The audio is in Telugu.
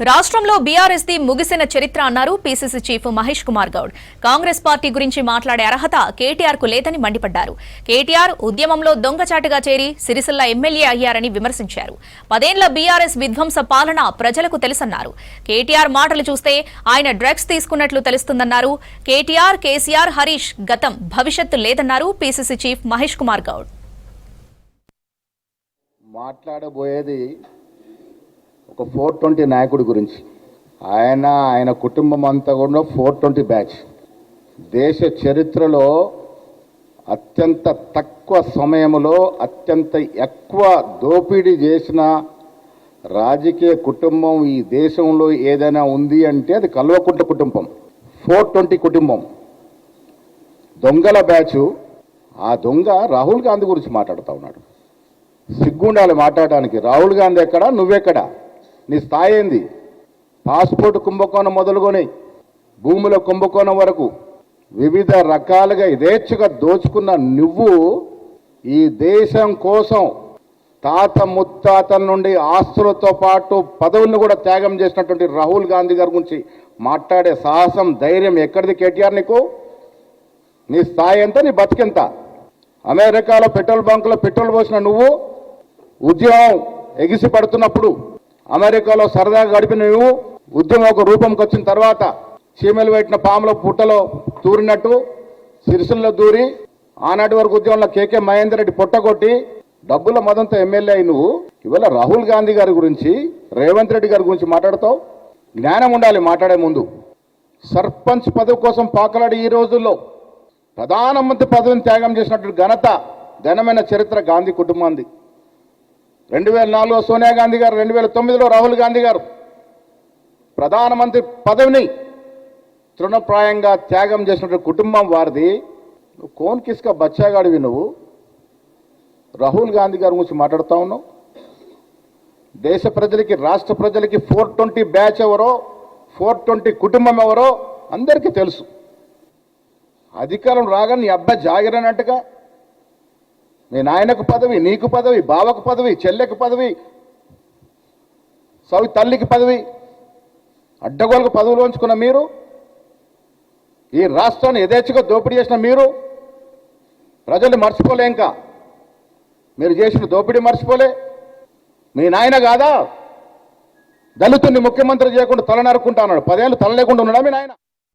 రాష్ట్రంలో బీఆర్ఎస్ ది ముగిసిన చరిత్ర అన్నారు PCC chief Mahesh Kumar Goud. Congress party గురించి మాట్లాడే అర్హత కేటీఆర్ కు లేదని మండిపడ్డారు. కేటీఆర్ ఉద్యమంలో దొంగచాటుగా చేరి సిరిసిల్ల ఎమ్మెల్యే అయ్యారని విమర్శించారు. 10 ఏళ్ల బీఆర్ఎస్ విధ్వంస పాలన ప్రజలకు తెలుసన్నారు. కేటీఆర్ మాటలు చూస్తే ఆయన డ్రగ్స్ తీసుకున్నట్లు తెలుస్తుందన్నారు. కేటీఆర్, కేసీఆర్, హరీష్ గతం భవిష్యత్తు లేదన్నారు పీసీసీ చీఫ్ మహేష్ కుమార్ గౌడ్. మాట్లాడబోయేది ఒక 420 నాయకుడి గురించి. ఆయన కుటుంబం అంతా కూడా 420 బ్యాచ్. దేశ చరిత్రలో అత్యంత తక్కువ సమయంలో అత్యంత ఎక్కువ దోపిడీ చేసిన రాజకీయ కుటుంబం ఈ దేశంలో ఏదైనా ఉంది అంటే అది కల్వకుంట్ల కుటుంబం. 420 కుటుంబం, దొంగల బ్యాచు. ఆ దొంగ రాహుల్ గాంధీ గురించి మాట్లాడుతూ ఉన్నాడు. సిగ్గుండాలి మాట్లాడడానికి. రాహుల్ గాంధీ ఎక్కడా, నువ్వెక్కడా? నీ స్థాయి ఏంది? పాస్పోర్ట్ కుంభకోణం మొదలుకొని భూముల కుంభకోణం వరకు వివిధ రకాలుగా యథేచ్ఛగా దోచుకున్న నువ్వు ఈ దేశం కోసం తాత ముత్తాతల నుండి ఆస్తులతో పాటు పదవులను కూడా త్యాగం చేసినటువంటి రాహుల్ గాంధీ గారి గురించి మాట్లాడే సాహసం, ధైర్యం ఎక్కడిది కేటీఆర్ నీకు? నీ స్థాయి ఎంత? నీ బతికెంత? అమెరికాలో పెట్రోల్ బంకులో పెట్రోల్ పోసిన నువ్వు ఉద్యమం ఎగిసి పడుతున్నప్పుడు అమెరికాలో సరదాగా గడిపిన నువ్వు ఉద్యమం ఒక రూపంకి వచ్చిన తర్వాత చీమలు పెట్టిన పాముల పుట్టలో దూరినట్టు సిరిసిల్లో దూరి ఆనాటి వరకు ఉద్యమంలో కేకే మహేందర్ రెడ్డి పొట్టగొట్టి డబ్బుల మదంతో ఎమ్మెల్యే అయి నువ్వు ఇవాళ రాహుల్ గాంధీ గారి గురించి, రేవంత్ రెడ్డి గారి గురించి మాట్లాడుతావు. జ్ఞానం ఉండాలి మాట్లాడే ముందు. సర్పంచ్ పదవి కోసం పాకలాడి ఈ రోజుల్లో ప్రధానమంత్రి పదవిని త్యాగం చేసినటువంటి ఘనమైన చరిత్ర గాంధీ కుటుంబాన్ని. 2004లో సోనియా గాంధీ గారు, 2009లో రాహుల్ గాంధీ గారు ప్రధానమంత్రి పదవిని తృణప్రాయంగా త్యాగం చేసినటువంటి కుటుంబం వారిది. నువ్వు కోన్ కిస్కా బచ్చాగాడివి. నువ్వు రాహుల్ గాంధీ గారి గురించి మాట్లాడుతూ ఉన్నావు. దేశ ప్రజలకి, రాష్ట్ర ప్రజలకి 420 బ్యాచ్ ఎవరో, 420 కుటుంబం ఎవరో అందరికీ తెలుసు. అధికారం రాగానే నీ అబ్బాయి జాగిరనట్టుగా మీ నాయనకు పదవి, నీకు పదవి, బావకు పదవి, చెల్లెకు పదవి, తల్లికి పదవి, అడ్డగోలకు పదవులు ఉంచుకున్న మీరు, ఈ రాష్ట్రాన్ని యథేచ్ఛగా దోపిడీ చేసిన మీరు ప్రజలు మర్చిపోలే. ఇంకా మీరు చేసిన దోపిడీ మర్చిపోలే. మీ నాయన కాదా దళితుడిని ముఖ్యమంత్రి చేయకుండా తల నరుక్కుంటా అన్నాడు. 10 ఏళ్ళు తల లేకుండా ఉన్నాడా మీ నాయన?